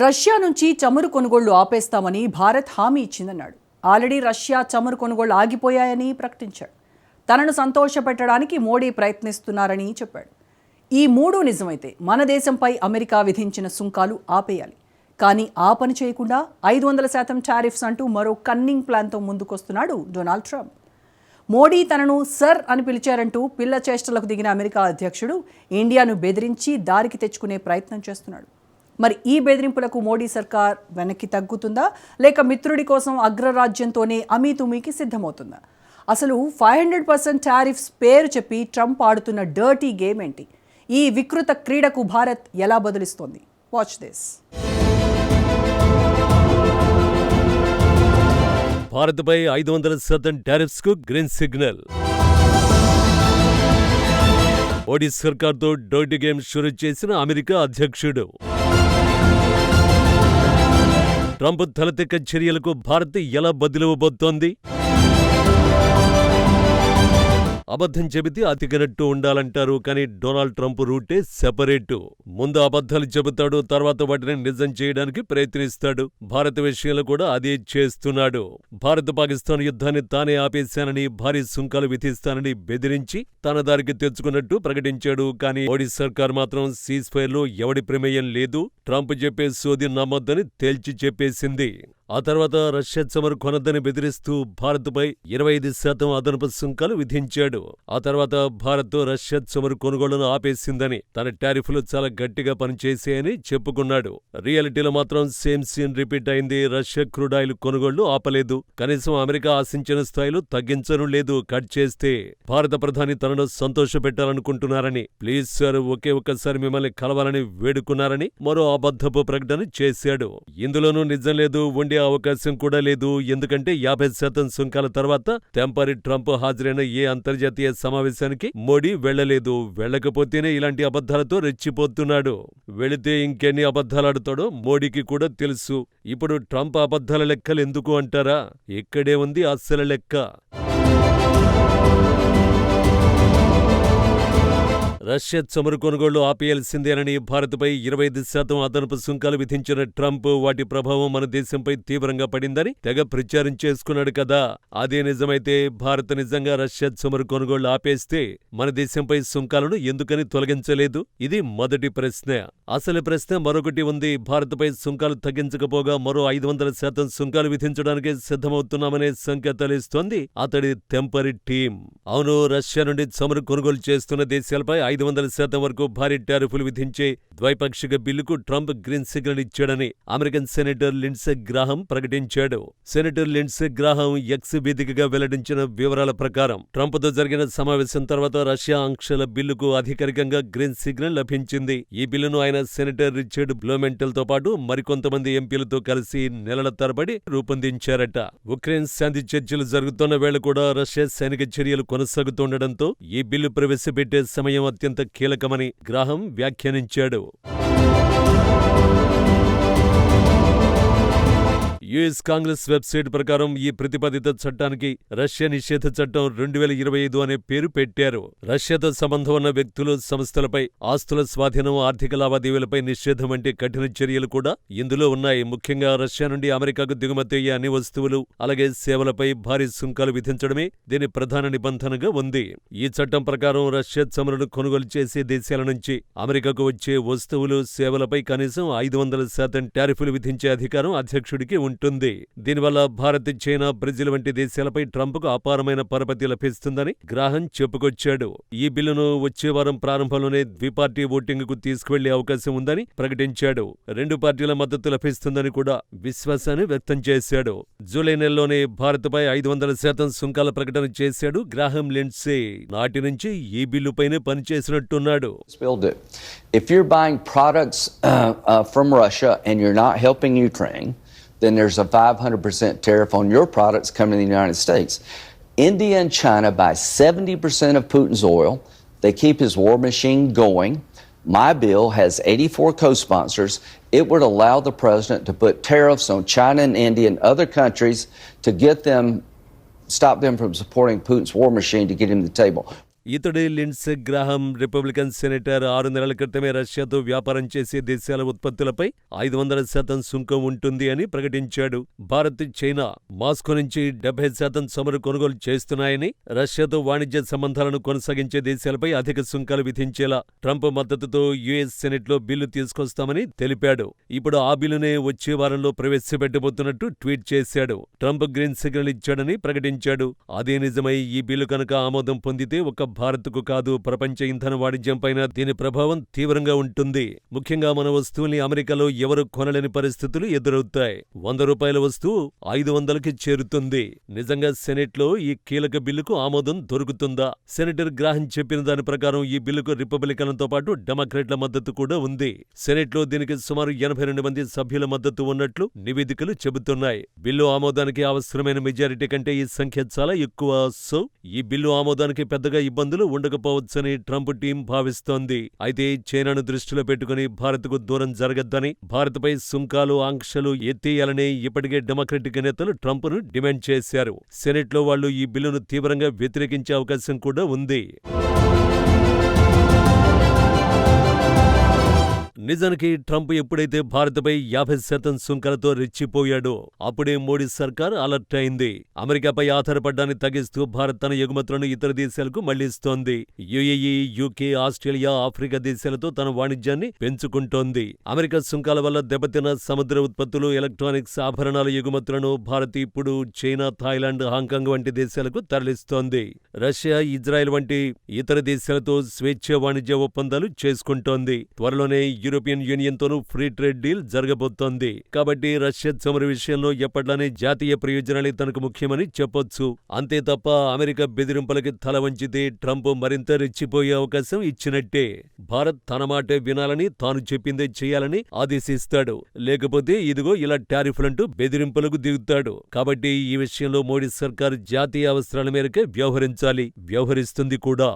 Russia నుంచి చమురు కొనుగోళ్లు ఆపేస్తామని భారత్ హామీ ఇచ్చిందన్నాడు. ఆల్రెడీ రష్యా చమురు కొనుగోళ్లు ఆగిపోయాయని ప్రకటించాడు. తనను సంతోషపెట్టడానికి మోడీ ప్రయత్నిస్తున్నారని చెప్పాడు. ఈ మూడు నిజమైతే మన దేశంపై అమెరికా విధించిన సుంకాలు ఆపేయాలి. కానీ ఆ పని చేయకుండా 500% టారిఫ్స్ అంటూ మరో కన్నింగ్ ప్లాన్తో ముందుకొస్తున్నాడు డొనాల్డ్ ట్రంప్. మోడీ తనను సర్ అని పిలిచారంటూ పిల్ల చేష్టలకు దిగిన అమెరికా అధ్యక్షుడు ఇండియాను బెదిరించి దారికి తెచ్చుకునే ప్రయత్నం చేస్తున్నాడు. మరి ఈ బెదిరింపులకు మోడీ సర్కార్ వెనక్కి తగ్గుతుందా, లేక మిత్రుడి కోసం అగ్రరాజ్యంతోనే అమీతుమీకి సిద్ధమవుతుందా? అసలు 500% టారిఫ్స్ పేరు చెప్పి ట్రంప్ ఆడుతున్న డర్టీ గేమ్ ఏంటి? ఈ వికృత క్రీడకు భారత్ ఎలా బదులిస్తోంది? Watch this. భారత్పై 500% టారిఫ్స్ కు గ్రీన్ సిగ్నల్. మోడీ సర్కార్తో డర్టీ గేమ్ షురూ చేసిన అమెరికా అధ్యక్షుడు. ట్రంప్ తలతెక్క చర్యలకు భారత్ ఎలా బదులివ్వబోతోంది? అబద్ధం చెబితే అతికినట్టు ఉండాలంటారు, కానీ డొనాల్డ్ ట్రంప్ రూటే సెపరేటు. ముందు అబద్ధాలు చెబుతాడు, తర్వాత వాటిని నిజం చేయడానికి ప్రయత్నిస్తాడు. భారత్ విషయంలో కూడా అదే చేస్తున్నాడు. భారత్ పాకిస్తాన్ యుద్ధాన్ని తానే ఆపేశానని, భారీ సుంకాలు విధిస్తానని బెదిరించి తన దారికి తెచ్చుకున్నట్టు ప్రకటించాడు. కానీ మోడీ సర్కార్ మాత్రం సీజ్ ఫైర్ లో ఎవడి ప్రమేయం లేదు, ట్రంప్ చెప్పే సోది నమ్మొద్దని తేల్చి చెప్పేసింది. ఆ తర్వాత రష్యా చమురు కొనద్దని బెదిరిస్తూ భారత్పై 25% అదనపు సుంకాలు విధించాడు. ఆ తర్వాత భారత్ రష్యా చమురు కొనుగోళ్లను ఆపేసిందని, తన టారిఫ్లు చాలా గట్టిగా పనిచేసాయని చెప్పుకున్నాడు. రియాలిటీలో మాత్రం సేమ్ సీన్ రిపీట్ అయింది. రష్యా క్రూడ్ ఆయిల్ కొనుగోళ్లు ఆపలేదు, కనీసం అమెరికా ఆశించిన స్థాయిలో తగ్గించను లేదు. కట్ చేస్తే భారత ప్రధాని తనను సంతోషపెట్టాలనుకుంటున్నారని, ప్లీజ్ సార్ ఒకే ఒక్కసారి మిమ్మల్ని కలవాలని వేడుకున్నారని మరో అబద్ధపు ప్రకటన చేశాడు. ఇందులోనూ నిజం లేదు, ఉండే అవకాశం కూడా లేదు. ఎందుకంటే 50% సుంకాల తర్వాత తెంపరి ట్రంప్ హాజరైన ఏ అంతర్జాతీయ సమావేశానికి మోడీ వెళ్లలేదు. వెళ్లకపోతేనే ఇలాంటి అబద్ధాలతో రెచ్చిపోతున్నాడు. వెళితే ఇంకెన్ని అబద్ధాలాడుతాడో మోడీకి కూడా తెలుసు. ఇప్పుడు ట్రంప్ అబద్ధాల లెక్కలు ఎందుకు అంటారా? ఇక్కడే ఉంది అస్సలు లెక్క. రష్యా చమురు కొనుగోళ్లు ఆపేయాల్సిందేనని భారత్పై 25% అదనపు సుంకాలు విధించిన ట్రంప్ వాటి ప్రభావం మన దేశంపై తీవ్రంగా పడిందని తెగ ప్రచారం చేసుకున్నాడు కదా. అదే నిజమైతే భారత్ నిజంగా రష్యా చమురు కొనుగోళ్లు ఆపేస్తే మన దేశంపై సుంకాలను ఎందుకని తొలగించలేదు? ఇది మొదటి ప్రశ్న. అసలు ప్రశ్న మరొకటి ఉంది. భారత్పై సుంకాలు తగ్గించకపోగా మరో 500% సుంకాలు విధించడానికి సిద్ధమవుతున్నామనే సంకేతాలిస్తోంది అతడి తెంపరి టీం. అవును, రష్యా నుండి చమురు కొనుగోలు చేస్తున్న దేశాలపై 500% వరకు భారీ టారిఫ్లు విధించే ద్వైపాక్షిక బిల్లుకు ట్రంప్ గ్రీన్ సిగ్నల్ ఇచ్చాడని అమెరికన్ సెనేటర్ లిండ్సే గ్రాహం ప్రకటించాడు. సెనేటర్ లిండ్సే గ్రాహం ఎక్స్ వేదికగా వెల్లడించిన వివరాల ప్రకారం ట్రంప్తో జరిగిన సమావేశం తర్వాత రష్యా ఆంక్షల బిల్లుకు అధికారికంగా గ్రీన్ సిగ్నల్ లభించింది. ఈ బిల్లును ఆయన సెనేటర్ రిచర్డ్ బ్లూమెంటల్ తో పాటు మరికొంతమంది ఎంపీలతో కలిసి నెలల తరబడి రూపొందించారట. ఉక్రెయిన్ శాంతి చర్చలు జరుగుతున్న వేళ కూడా రష్యా సైనిక చర్యలు కొనసాగుతుండటంతో ఈ బిల్లు ప్రవేశపెట్టే సమయం అత్యంత కీలకమని గ్రాహం వ్యాఖ్యానించాడు. యుఎస్ కాంగ్రెస్ వెబ్సైట్ ప్రకారం ఈ ప్రతిపాదిత చట్టానికి రష్యా నిషేధ చట్టం 2025 అనే పేరు పెట్టారు. రష్యాతో సంబంధం ఉన్న వ్యక్తులు, సంస్థలపై ఆస్తుల స్వాధీనం, ఆర్థిక లావాదేవీలపై నిషేధం వంటి కఠిన చర్యలు కూడా ఇందులో ఉన్నాయి. ముఖ్యంగా రష్యా నుండి అమెరికాకు దిగుమతి అయ్యే అన్ని వస్తువులు, అలాగే సేవలపై భారీ సుంకాలు విధించడమే దీని ప్రధాన నిబంధనగా ఉంది. ఈ చట్టం ప్రకారం రష్యా చమురును కొనుగోలు చేసే దేశాల నుంచి అమెరికాకు వచ్చే వస్తువులు, సేవలపై కనీసం 500% టారిఫ్లు విధించే అధికారం అధ్యక్షుడికి ఉంటుంది. దీనివల్ల భారత్, చైనా, బ్రెజిల్ వంటి దేశాలపై ట్రంప్కు అపారమైన పరపతి లభిస్తుందని గ్రాహం చెప్పుకొచ్చాడు. ఈ బిల్లును వచ్చే వారం ప్రారంభంలోనే ద్విపార్టీ ఓటింగ్ కు తీసుకువెళ్లే అవకాశం ఉందని ప్రకటించాడు. 2 పార్టీల మద్దతు లభిస్తుందని కూడా విశ్వాసాన్ని వ్యక్తం చేశాడు. జూలై నెలలోనే భారత్పై 500% సుంకాల ప్రకటన చేశాడు గ్రాహం లిండ్సే. నాటి నుంచి ఈ బిల్లుపైనే పనిచేసినట్టున్నాడు. If you're buying products from Russia and you're not helping Ukraine, then there's a 500% tariff on your products coming to the United States. India and China buy 70% of Putin's oil. They keep his war machine going. My bill has 84 co-sponsors. It would allow the president to put tariffs on China and India and other countries to stop them from supporting Putin's war machine to get him to the table. ఇతడే Lindsay Graham, Republican senator. 6 నెలల క్రితమే రష్యాతో వ్యాపారం చేసే దేశాల ఉత్పత్తులపై 500% సుంకం ఉంటుంది అని ప్రకటించాడు. భారత్, చైనా మాస్కో నుంచి 70% చమురు కొనుగోలు చేస్తున్నాయని, రష్యాతో వాణిజ్య సంబంధాలను కొనసాగించే దేశాలపై అధిక సుంకాలు విధించేలా ట్రంప్ మద్దతుతో యుఎస్ సెనెట్లో బిల్లు తీసుకొస్తామని తెలిపాడు. ఇప్పుడు ఆ బిల్లునే వచ్చే వారంలో ప్రవేశపెట్టబోతున్నట్టు ట్వీట్ చేశాడు. ట్రంప్ గ్రీన్ సిగ్నల్ ఇచ్చాడని ప్రకటించాడు. అదే నిజమై ఈ బిల్లు కనుక ఆమోదం పొందితే ఒక్క భారత్కు కాదు, ప్రపంచ ఇంధన వాణిజ్యంపైన దీని ప్రభావం తీవ్రంగా ఉంటుంది. ముఖ్యంగా మన వస్తువుల్ని అమెరికాలో ఎవరు కొనలేని పరిస్థితులు ఎదురవుతాయి. ₹100 వస్తువు 500కి చేరుతుంది. నిజంగా సెనెట్లో ఈ కీలక బిల్లుకు ఆమోదం దొరుకుతుందా? సెనేటర్ గ్రాహం చెప్పిన దాని ప్రకారం ఈ బిల్లుకు రిపబ్లికన్లతో పాటు డెమోక్రాట్ల మద్దతు కూడా ఉంది. సెనెట్లో దీనికి సుమారు 82 మంది సభ్యుల మద్దతు ఉన్నట్లు నివేదికలు చెబుతున్నాయి. బిల్లు ఆమోదానికి అవసరమైన మెజారిటీ కంటే ఈ సంఖ్య చాలా ఎక్కువ. సో ఈ బిల్లు ఆమోదానికి పెద్దగా ఇబ్బందులు ఉండకపోవచ్చని ట్రంప్ టీం భావిస్తోంది. అయితే చైనాను దృష్టిలో పెట్టుకుని భారత్కు దూరం జరగద్దని, భారత్పై సుంకాలు, ఆంక్షలు ఎత్తేయాలని ఇప్పటికే డెమోక్రటిక్ నేతలు ట్రంప్ను డిమాండ్ చేశారు. సెనెట్లో వాళ్లు ఈ బిల్లును తీవ్రంగా వ్యతిరేకించే అవకాశం కూడా ఉంది. నిజానికి ట్రంప్ ఎప్పుడైతే భారత్పై 50% సుంకాలతో రెచ్చిపోయాడో అప్పుడే మోడీ సర్కార్ అలర్ట్ అయింది. అమెరికాపై ఆధారపడ్డాన్ని తగ్గిస్తూ భారత్ తన ఎగుమతులను ఇతర దేశాలకు మళ్లిస్తోంది. యుఏఈ, యూకే, ఆస్ట్రేలియా, ఆఫ్రికా దేశాలతో తన వాణిజ్యాన్ని పెంచుకుంటోంది. అమెరికా సుంకాల వల్ల దెబ్బతిన్న సముద్ర ఉత్పత్తులు, ఎలక్ట్రానిక్స్, ఆభరణాల ఎగుమతులను భారత్ ఇప్పుడు చైనా, థాయిలాండ్, హాంకాంగ్ వంటి దేశాలకు తరలిస్తోంది. రష్యా, ఇజ్రాయెల్ వంటి ఇతర దేశాలతో స్వేచ్ఛ వాణిజ్య ఒప్పందాలు చేసుకుంటోంది. త్వరలోనే యూరోపియన్ యూనియన్తోనూ ఫ్రీ ట్రేడ్ డీల్ జరగబోతోంది. కాబట్టి రష్యా చమురు విషయంలో ఎప్పట్లానే జాతీయ ప్రయోజనాలే తనకు ముఖ్యమని చెప్పొచ్చు. అంతే తప్ప అమెరికా బెదిరింపులకి తల వంచితే ట్రంప్ మరింత రెచ్చిపోయే అవకాశం ఇచ్చినట్టే. భారత్ తన మాటే వినాలని, తాను చెప్పిందే చేయాలని ఆదేశిస్తాడు. లేకపోతే ఇదిగో ఇలా టారిఫ్లంటూ బెదిరింపులకు దిగుతాడు. కాబట్టి ఈ విషయంలో మోడీ సర్కార్ జాతీయ అవసరాల మేరకే వ్యవహరించాలి, వ్యవహరిస్తుంది కూడా.